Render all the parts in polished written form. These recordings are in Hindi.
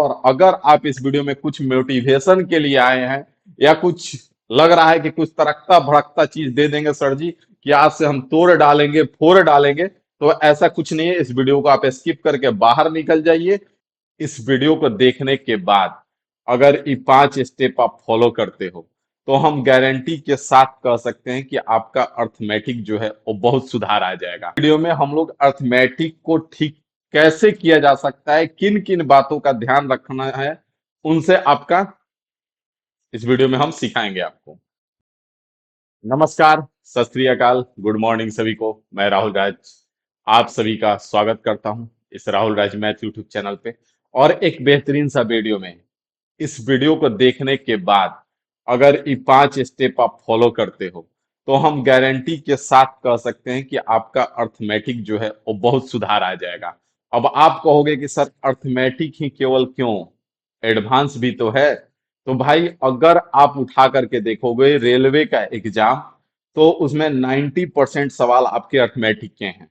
और अगर आप इस वीडियो में कुछ मोटिवेशन के लिए आए हैं या कुछ लग रहा है कि कुछ तड़कता भड़कता चीज दे देंगे सर जी कि आज से हम तोड़ डालेंगे फोड़ डालेंगे, तो ऐसा कुछ नहीं है। इस वीडियो को आप स्किप करके बाहर निकल जाइए। इस वीडियो को देखने के बाद अगर ये 5 स्टेप आप फॉलो करते हो तो हम गारंटी के साथ कह सकते हैं कि आपका अर्थमेटिक जो है वो बहुत सुधार आ जाएगा। वीडियो में हम लोग अर्थमेटिक को ठीक कैसे किया जा सकता है, किन किन बातों का ध्यान रखना है, उनसे आपका इस वीडियो में हम सिखाएंगे आपको। नमस्कार, सत श्री अकाल, गुड मॉर्निंग सभी को। मैं राहुल राज आप सभी का स्वागत करता हूं इस Rahul Raj math YouTube channel पे और एक बेहतरीन सा वीडियो में। इस वीडियो को देखने के बाद अगर ये 5 स्टेप आप फॉलो करते हो तो हम गारंटी के साथ कह सकते हैं कि आपका अर्थमेटिक जो है वो बहुत सुधार आ जाएगा। अब आप कहोगे कि सर अर्थमेटिक ही केवल क्यों, एडवांस भी तो है। तो भाई अगर आप उठा करके देखोगे रेलवे का एग्जाम तो उसमें 90% सवाल आपके अर्थमेटिक के हैं।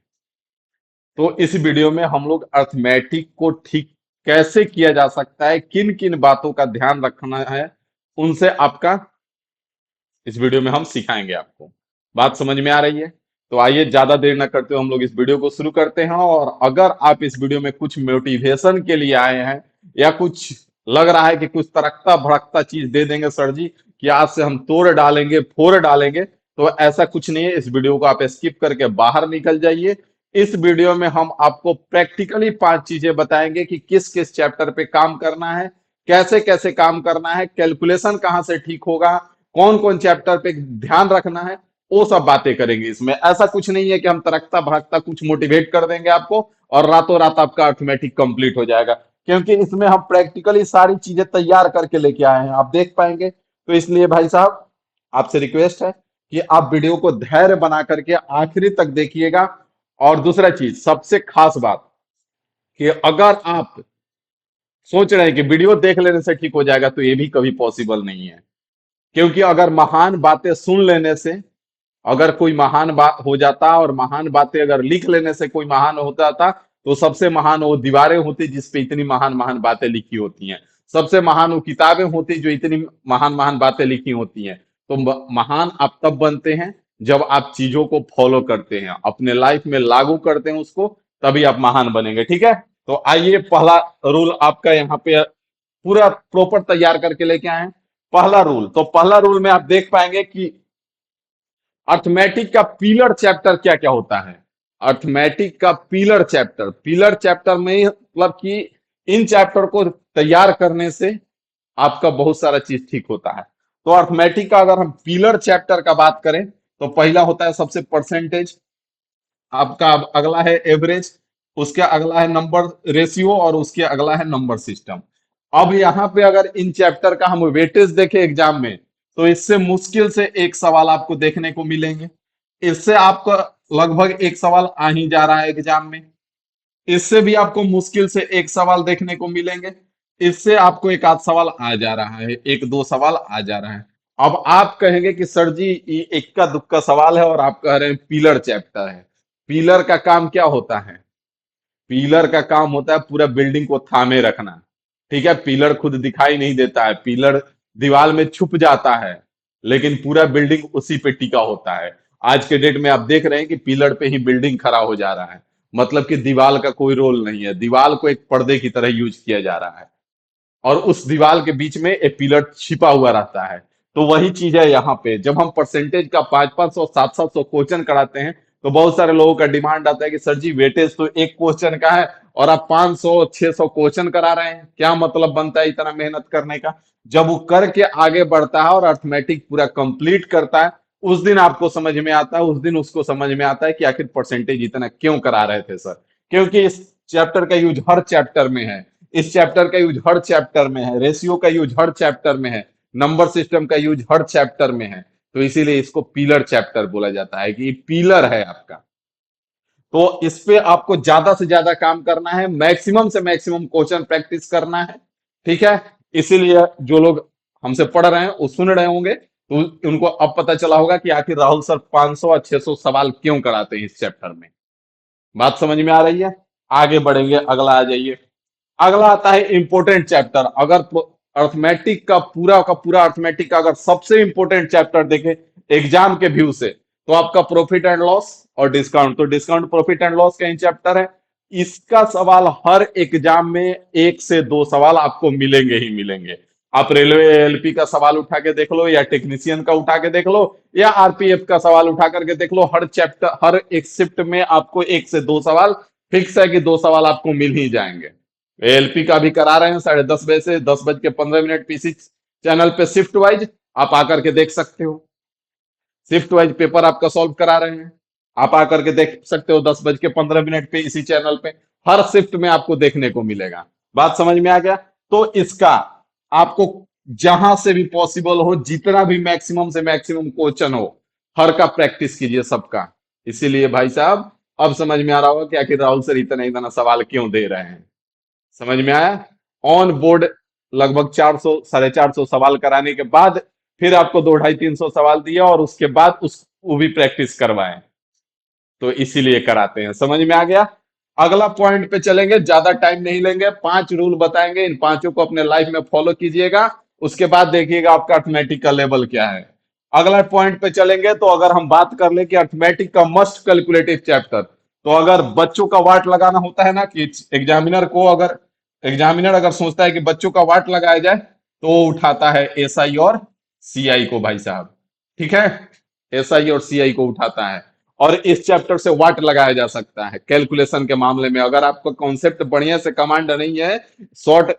तो इस वीडियो में हम लोग अर्थमेटिक को ठीक कैसे किया जा सकता है, किन किन बातों का ध्यान रखना है, उनसे आपका इस वीडियो में हम सिखाएंगे आपको। बात समझ में आ रही है? तो आइए ज्यादा देर न करते हुए हम लोग इस वीडियो को शुरू करते हैं। और अगर आप इस वीडियो में कुछ मोटिवेशन के लिए आए हैं या कुछ लग रहा है कि कुछ तड़कता भड़कता चीज दे देंगे सर जी कि आज से हम तोड़ डालेंगे फोड़ डालेंगे, तो ऐसा कुछ नहीं है। इस वीडियो को आप स्किप करके बाहर निकल जाइए। इस वीडियो में हम आपको प्रैक्टिकली 5 चीजें बताएंगे कि किस किस चैप्टर पे काम करना है, कैसे कैसे काम करना है, कैलकुलेशन कहाँ से ठीक होगा, कौन कौन चैप्टर पे ध्यान रखना है, वो सब बातें करेंगे। इसमें ऐसा कुछ नहीं है कि हम तड़कता भड़कता कुछ मोटिवेट कर देंगे आपको और रातों रात आपका अर्थमेटिक कंप्लीट हो जाएगा, क्योंकि इसमें हम प्रैक्टिकली सारी चीजें तैयार करके लेके आए हैं, आप देख पाएंगे। तो इसलिए भाई साहब आपसे रिक्वेस्ट है कि आप वीडियो को धैर्य बना करके आखिरी तक देखिएगा। और दूसरा चीज सबसे खास बात कि अगर आप सोच रहे हैं कि वीडियो देख लेने से ठीक हो जाएगा, तो ये भी कभी पॉसिबल नहीं है। क्योंकि अगर महान बातें सुन लेने से अगर कोई महान बात हो जाता और महान बातें अगर लिख लेने से कोई महान होता था, तो सबसे महान वो दीवारें होती जिसपे इतनी महान महान बातें लिखी होती हैं। सबसे महान वो किताबें होती जो इतनी महान महान बातें लिखी होती हैं। तो महान आप तब बनते हैं जब आप चीजों को फॉलो करते हैं, अपने लाइफ में लागू करते हैं उसको, तभी आप महान बनेंगे। ठीक है? तो आइए पहला रूल आपका यहाँ पे पूरा प्रॉपर तैयार करके लेके आए हैं। पहला रूल, तो पहला रूल में आप देख पाएंगे कि अर्थमेटिक का पिलर चैप्टर क्या क्या होता है। अर्थमेटिक का पिलर चैप्टर में मतलब कि इन चैप्टर को तैयार करने से आपका बहुत सारा चीज ठीक होता है। तो अर्थमेटिक का अगर हम पिलर चैप्टर का बात करें तो पहला होता है सबसे परसेंटेज, आपका अगला है एवरेज, उसके अगला है नंबर रेशियो और उसके अगला है नंबर सिस्टम। अब यहाँ पे अगर इन चैप्टर का हम वेटेज देखें एग्जाम में, तो इससे मुश्किल से एक सवाल आपको देखने को मिलेंगे। इससे आपका लगभग एक सवाल आ ही जा रहा है एग्जाम में। इससे भी आपको मुश्किल से एक सवाल देखने को मिलेंगे। इससे आपको एक आध सवाल आ जा रहा है, एक दो सवाल आ जा रहा है। अब आप कहेंगे कि सर जी ये इक्का दुक्का सवाल है और आप कह रहे हैं पिलर चैप्टर है। पिलर का काम क्या होता है? पिलर का काम होता है पूरा बिल्डिंग को थामे रखना। ठीक है? पिलर खुद दिखाई नहीं देता है, पिलर दीवार में छुप जाता है, लेकिन पूरा बिल्डिंग उसी पे टिका होता है। आज के डेट में आप देख रहे हैं कि पिलर पे ही बिल्डिंग खड़ा हो जा रहा है, मतलब कि दीवार का कोई रोल नहीं है, दीवार को एक पर्दे की तरह यूज किया जा रहा है और उस दीवार के बीच में एक पिलर छिपा हुआ रहता है। तो वही चीज है यहाँ पे, जब हम परसेंटेज का 500 700 क्वेश्चन कराते हैं तो बहुत सारे लोगों का डिमांड आता है कि सर जी वेटेज तो एक क्वेश्चन का है और आप 500 600 क्वेश्चन करा रहे हैं, क्या मतलब बनता है इतना मेहनत करने का? जब वो करके आगे बढ़ता है और अर्थमेटिक पूरा कंप्लीट करता है, उस दिन आपको समझ में आता है, उस दिन उसको समझ में आता है कि आखिर परसेंटेज इतना क्यों करा रहे थे सर। क्योंकि इस चैप्टर का यूज हर चैप्टर में है, इस चैप्टर का यूज हर चैप्टर में है, रेशियो का यूज हर चैप्टर में है, नंबर सिस्टम का यूज हर चैप्टर में है। तो इसीलिए इसको पिलर चैप्टर बोला जाता है कि ये पिलर है आपका। तो इस पे आपको ज्यादा से ज्यादा काम करना है, मैक्सिमम से मैक्सिमम क्वेश्चन प्रैक्टिस करना है। ठीक है? इसीलिए जो लोग हमसे पढ़ रहे हैं वो सुन रहे होंगे, तो उनको अब पता चला होगा कि आखिर राहुल सर 500 और 600 सवाल क्यों कराते हैं इस चैप्टर में। बात समझ में आ रही है? आगे बढ़ेंगे, अगला आ जाइए। अगला आता है इंपोर्टेंट चैप्टर। अगर अर्थमेटिक का पूरा अर्थमेटिक का अगर सबसे इंपोर्टेंट चैप्टर देखें एग्जाम के व्यू से, तो आपका प्रॉफिट एंड लॉस और डिस्काउंट। तो डिस्काउंट प्रॉफिट एंड लॉस का ही चैप्टर है। इसका सवाल हर एग्जाम में एक से दो सवाल आपको मिलेंगे ही मिलेंगे। आप रेलवे एलपी का सवाल उठा के देख लो, या टेक्नीशियन का उठा के देख लो, या आरपीएफ का सवाल उठा करके देख लो, हर चैप्टर हर एक शिफ्ट में आपको एक से दो सवाल फिक्स है कि दो सवाल आपको मिल ही जाएंगे। एएलपी का भी करा रहे हैं 10:30 से 10:15 पीसी चैनल पे शिफ्ट वाइज, आप आकर के देख सकते हो। शिफ्ट वाइज पेपर आपका सॉल्व करा रहे हैं, आप आकर के देख सकते हो 10:15 पे इसी चैनल पे। हर शिफ्ट में आपको देखने को मिलेगा। बात समझ में आ गया? तो इसका आपको जहां से भी पॉसिबल हो, जितना भी मैक्सिमम से मैक्सिमम क्वेश्चन हो, हर का प्रैक्टिस कीजिए सबका। इसीलिए भाई साहब अब समझ में आ रहा होगा कि आखिर राहुल सर इतना इतना सवाल क्यों दे रहे हैं। समझ में आया? ऑन बोर्ड लगभग 400 450 सवाल कराने के बाद फिर आपको 2 250 300 सवाल दिया, और उसके बाद उस वो भी प्रैक्टिस करवाएं। तो इसीलिए कराते हैं। समझ में आ गया? अगला पॉइंट पे चलेंगे, ज्यादा टाइम नहीं लेंगे। 5 रूल बताएंगे, इन पांचों को अपने लाइफ में फॉलो कीजिएगा। उसके बाद देखिएगा आपका अर्थमेटिक का लेवल क्या है। अगला पॉइंट पे चलेंगे, तो अगर हम बात कर ले कि अर्थमेटिक का मस्ट कैलकुलेटिव चैप्टर, तो अगर बच्चों का वाट लगाना होता है ना, कि एग्जामिनर अगर सोचता है कि बच्चों का वाट लगाया जाए, तो वो उठाता है एसआई और सीआई को भाई साहब। ठीक है? एसआई और सीआई को उठाता है, और इस चैप्टर से वाट लगाया जा सकता है कैलकुलेशन के मामले में। अगर आपका कॉन्सेप्ट बढ़िया से कमांड नहीं है, शॉर्ट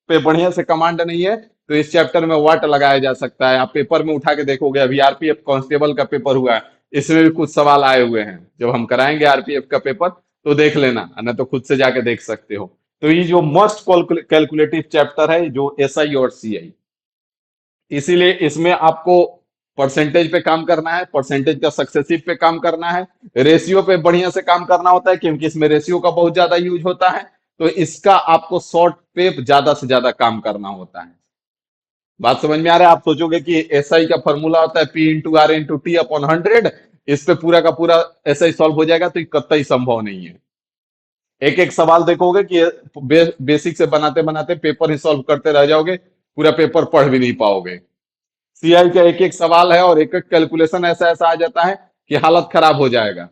पे बढ़िया से कमांड नहीं है, तो इस चैप्टर में वाट लगाया जा सकता है। आप पेपर में उठा के देखोगे, अभी आरपीएफ कांस्टेबल का पेपर हुआ है, इसमें भी कुछ सवाल आए हुए हैं। जब हम कराएंगे आरपीएफ का पेपर तो देख लेना, ना तो खुद से जाके देख सकते हो। तो ये जो मस्ट कैलकुलेटिव चैप्टर है, जो एसआई और सीआई, इसीलिए इसमें आपको परसेंटेज पे काम करना है, परसेंटेज का सक्सेसिव पे काम करना है, रेशियो पे बढ़िया से काम करना होता है, क्योंकि इसमें रेशियो का बहुत ज्यादा यूज होता है। तो इसका आपको शॉर्ट पे ज्यादा से ज्यादा काम करना होता है। बात समझ में आ रहा है? आप सोचोगे कि एसआई का फॉर्मूला होता है P × R × T/100, इस पे पूरा का पूरा एसआई सॉल्व हो जाएगा, तो ये कतई संभव नहीं है। एक एक सवाल देखोगे कि बेसिक से बनाते बनाते पेपर ही सॉल्व करते रह जाओगे, पूरा पेपर पढ़ भी नहीं पाओगे। सीआई का एक एक सवाल है, और एक एक कैलकुलेशन ऐसा ऐसा आ जाता है कि हालत खराब हो जाएगा।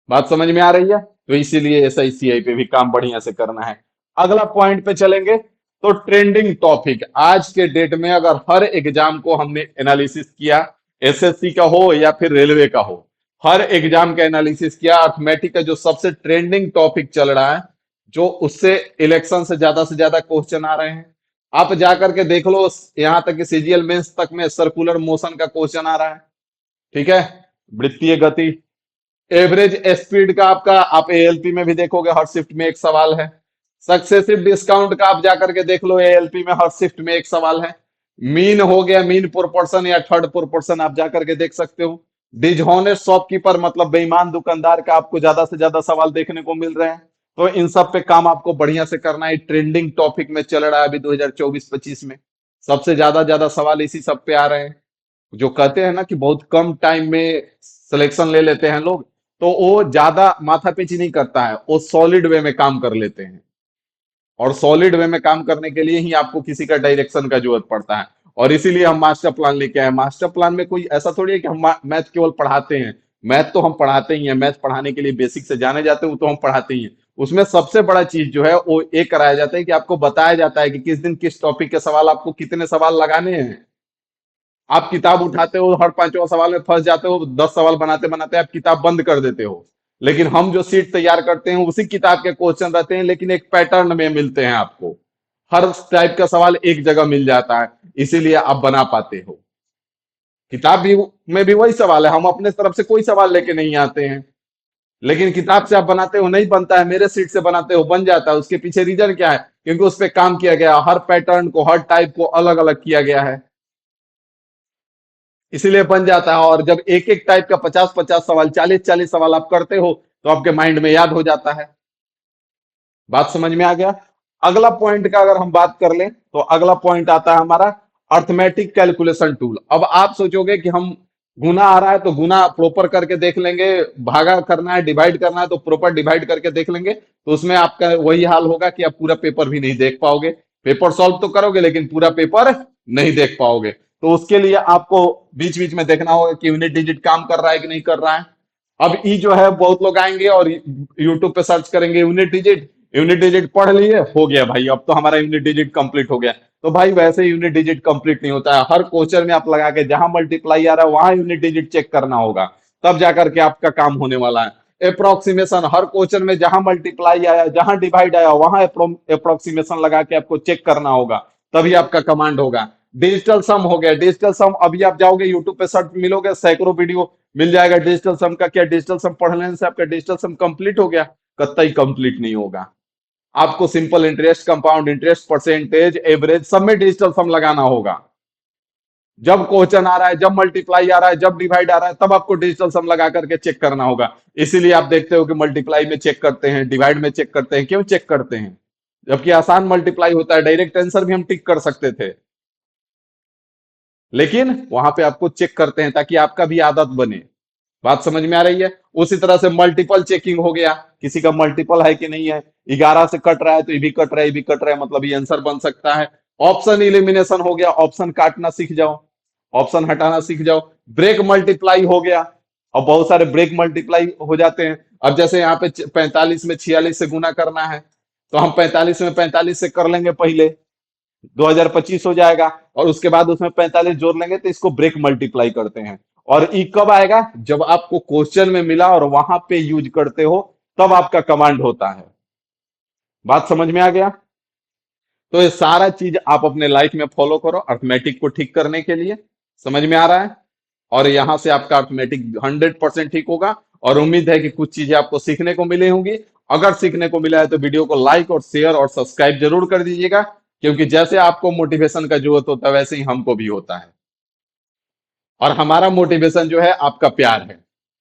बात समझ में आ रही है? तो इसीलिए एसआई सीआई पे भी काम बढ़िया से करना है। अगला पॉइंट पे चलेंगे, तो ट्रेंडिंग टॉपिक आज के डेट में अगर हर एग्जाम को हमने एनालिसिस किया, एसएससी का हो या फिर रेलवे का हो, हर एग्जाम का एनालिसिस किया, अर्थमेटिक का जो सबसे ट्रेंडिंग टॉपिक चल रहा है, जो उससे इलेक्शन से ज्यादा क्वेश्चन आ रहे हैं, आप जाकर के देख लो। यहां तक कि सीजीएल मेंस तक में सर्कुलर मोशन का क्वेश्चन आ रहा है। ठीक है? वृत्तीय गति, एवरेज स्पीड का आपका, आप एएलपी में भी देखोगे हर शिफ्ट में एक सवाल है। सक्सेसिव डिस्काउंट का आप जाकर के देख लो, एएलपी में हर शिफ्ट में एक सवाल है। मीन हो गया, मीन प्रोपोर्शन या थर्ड प्रोपोर्शन आप जाकर के देख सकते हो। डिजहोनेस्ट शॉपकीपर मतलब बेईमान दुकानदार का आपको ज्यादा से ज्यादा सवाल देखने को मिल रहे हैं। तो इन सब पे काम आपको बढ़िया से करना है। ट्रेंडिंग टॉपिक में चल रहा है अभी 2024-25 में, सबसे ज्यादा ज्यादा सवाल इसी सब पे आ रहे हैं। जो कहते हैं ना कि बहुत कम टाइम में सिलेक्शन ले लेते हैं लोग, तो वो ज्यादा माथापीची नहीं करता है, वो सॉलिड वे में काम कर लेते हैं। और सॉलिड वे में काम करने के लिए ही आपको किसी का डायरेक्शन का जरूरत पड़ता है। और इसीलिए हम मास्टर प्लान लेके आए। मास्टर प्लान में कोई ऐसा थोड़ी है कि हम मैथ केवल पढ़ाते हैं। मैथ तो हम पढ़ाते ही हैं, मैथ पढ़ाने के लिए बेसिक से जाने जाते हैं, वो तो हम पढ़ाते ही हैं। उसमें सबसे बड़ा चीज जो है वो ये कराया जाता है कि आपको बताया जाता है कि किस दिन किस टॉपिक के सवाल, आपको कितने सवाल लगाने हैं। आप किताब उठाते हो, हर पांचवा सवाल में फंस जाते हो, 10 सवाल बनाते बनाते आप किताब बंद कर देते हो। लेकिन हम जो सीट तैयार करते हैं उसी किताब के क्वेश्चन रहते हैं, लेकिन एक पैटर्न में मिलते हैं आपको। हर टाइप का सवाल एक जगह मिल जाता है, इसीलिए आप बना पाते हो। किताब भी में भी वही सवाल है, हम अपने तरफ से कोई सवाल लेके नहीं आते हैं। लेकिन किताब से आप बनाते हो नहीं बनता है, मेरे सीट से बनाते हो बन जाता है। उसके पीछे रीजन क्या है? क्योंकि उस पर काम किया गया, हर पैटर्न को, हर टाइप को अलग अलग किया गया है, इसीलिए बन जाता है। और जब एक एक टाइप का 50 50 सवाल, 40 40 सवाल आप करते हो, तो आपके माइंड में याद हो जाता है। बात समझ में आ गया? अगला पॉइंट का अगर हम बात कर लें, तो अगला पॉइंट आता है हमारा अर्थमेटिक कैलकुलेशन टूल। अब आप सोचोगे कि हम गुना आ रहा है तो गुना प्रॉपर करके देख लेंगे, भागा करना है, डिवाइड करना है तो प्रॉपर डिवाइड करके देख लेंगे, तो उसमें आपका वही हाल होगा कि आप पूरा पेपर भी नहीं देख पाओगे। पेपर सॉल्व तो करोगे लेकिन पूरा पेपर नहीं देख पाओगे। तो उसके लिए आपको बीच बीच में देखना होगा कि यूनिट डिजिट काम कर रहा है कि नहीं कर रहा है। अब ई जो है बहुत लोग आएंगे और यूट्यूब पे सर्च करेंगे यूनिट डिजिट, यूनिट डिजिट पढ़ लिए, हो गया भाई, अब तो हमारा यूनिट डिजिट कंप्लीट हो गया। तो भाई वैसे यूनिट डिजिट कंप्लीट नहीं होता है। हर क्वेश्चन में आप लगा के जहां मल्टीप्लाई आ रहा है वहां यूनिट डिजिट चेक करना होगा, तब जाकर के आपका काम होने वाला है। अप्रोक्सीमेशन, हर क्वेश्चन में जहां मल्टीप्लाई आया, जहां डिवाइड आया, वहां अप्रोक्सीमेशन लगा के आपको चेक करना होगा, तभी आपका कमांड होगा। डिजिटल सम हो गया, डिजिटल सम अभी आप जाओगे यूट्यूब पे सर्च मिलोगे, सैकड़ों वीडियो मिल जाएगा डिजिटल सम का। क्या डिजिटल सम पढ़ लेने से आपका डिजिटल सम कंप्लीट हो गया? कतई कंप्लीट नहीं होगा। आपको simple interest, compound interest, percentage, average सब में डिजिटल सम लगाना होगा। जब क्वेश्चन आ रहा है, जब मल्टीप्लाई आ रहा है, जब डिवाइड आ रहा है, तब आपको डिजिटल सम लगा करके चेक करना होगा। इसीलिए आप देखते हो कि मल्टीप्लाई में चेक करते हैं, डिवाइड में चेक करते हैं। क्यों चेक करते हैं? जबकि आसान मल्टीप्लाई होता है, डायरेक्ट आंसर भी हम टिक कर सकते थे, लेकिन वहां पे आपको चेक करते हैं ताकि आपका भी आदत बने। बात समझ में आ रही है? उसी तरह से मल्टीपल चेकिंग हो गया, किसी का मल्टीपल है कि नहीं है, 11 से कट रहा है तो ये भी कट रहा है, ये भी कट रहा है, मतलब ये आंसर बन सकता है। ऑप्शन इलिमिनेशन हो गया, ऑप्शन काटना सीख जाओ, ऑप्शन हटाना सीख जाओ। ब्रेक मल्टीप्लाई हो गया, और बहुत सारे ब्रेक मल्टीप्लाई हो जाते हैं। अब जैसे यहाँ पे 45 में 46 से गुना करना है, तो हम 45 में 45 से कर लेंगे पहले, 2025 हो जाएगा, और उसके बाद उसमें 45 जोड़ लेंगे, तो इसको ब्रेक मल्टीप्लाई करते हैं। और ई कब आएगा? जब आपको क्वेश्चन में मिला और वहां पे यूज करते हो, तब आपका कमांड होता है। बात समझ में आ गया? तो ये सारा चीज आप अपने लाइफ में फॉलो करो अर्थमेटिक को ठीक करने के लिए। समझ में आ रहा है? और यहां से आपका अर्थमेटिक 100% ठीक होगा। और उम्मीद है कि कुछ चीजें आपको सीखने को मिली होंगी। अगर सीखने को मिला है तो वीडियो को लाइक और शेयर और सब्सक्राइब जरूर कर दीजिएगा, क्योंकि जैसे आपको मोटिवेशन का जरूरत होता है वैसे ही हमको भी होता है। और हमारा मोटिवेशन जो है आपका प्यार है।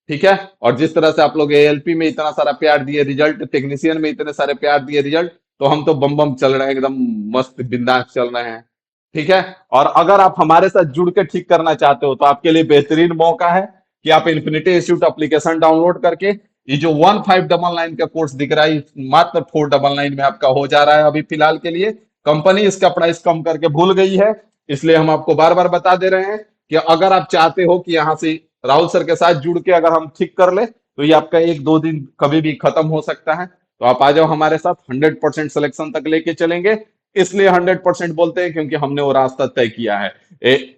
ठीक है? और जिस तरह से आप लोग एएलपी में इतना सारा प्यार दिए रिजल्ट, टेक्नीशियन में इतने सारे प्यार दिए रिजल्ट, तो हम तो बम बम चल रहे हैं, एकदम मस्त बिंदास चल रहे हैं। ठीक है? और अगर आप हमारे साथ जुड़ के ठीक करना चाहते हो तो आपके लिए बेहतरीन मौका है कि आप इन्फिनिटी इंस्टीट्यूट एप्लीकेशन डाउनलोड करके, ये जो 1599 का कोर्स दिख रहा है, मात्र 499 में आपका हो जा रहा है अभी फिलहाल के लिए। कंपनी इसका प्राइस कम करके भूल गई है, इसलिए हम आपको बार बार बता दे रहे हैं कि अगर आप चाहते हो कि यहाँ से राहुल सर के साथ जुड़ के अगर हम ठीक कर ले, तो ये आपका एक दो दिन कभी भी खत्म हो सकता है। तो आप आ जाओ हमारे साथ, 100% सिलेक्शन तक लेके चलेंगे। इसलिए 100% बोलते हैं क्योंकि हमने वो रास्ता तय किया है।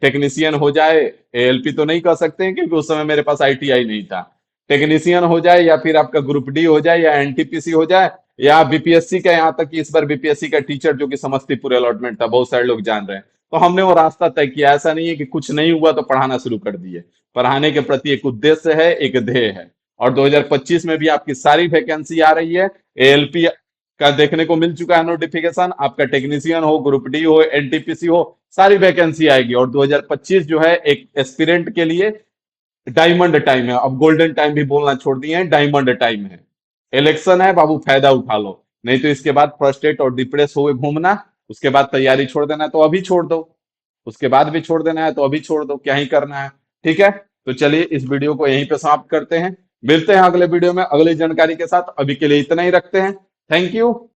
टेक्नीशियन हो जाए, एएलपी तो नहीं कर सकते हैं क्योंकि उस समय मेरे पास आईटीआई नहीं था। टेक्नीशियन हो जाए, या फिर आपका ग्रुप डी हो जाए, या एनटीपीसी हो जाए, या बीपीएससी का, यहाँ तक कि इस बार बीपीएससी का टीचर जो कि समस्तीपुर अलॉटमेंट था, बहुत सारे लोग जान रहे हैं। तो हमने वो रास्ता तय किया। ऐसा नहीं है कि कुछ नहीं हुआ तो पढ़ाना शुरू कर दिए। पढ़ाने के प्रति एक उद्देश्य है, एक ध्येय है। और 2025 में भी आपकी सारी वैकेंसी आ रही है। एएलपी का देखने को मिल चुका है नोटिफिकेशन, आपका टेक्नीशियन हो, ग्रुप डी हो, एनटीपीसी हो, सारी वैकेंसी आएगी। और 2025 जो है एक एस्पिरेंट के लिए डायमंड टाइम है। अब गोल्डन टाइम भी बोलना छोड़ दिए हैं, डायमंड टाइम है। इलेक्शन है बाबू, फायदा उठा लो, नहीं तो इसके बाद फ्रस्ट्रेट और डिप्रेस हुए घूमना, उसके बाद तैयारी छोड़ देना है तो अभी छोड़ दो, उसके बाद भी छोड़ देना है तो अभी छोड़ दो, क्या ही करना है। ठीक है? तो चलिए इस वीडियो को यहीं पे समाप्त करते हैं। मिलते हैं अगले वीडियो में अगली जानकारी के साथ। अभी के लिए इतना ही रखते हैं। Thank you.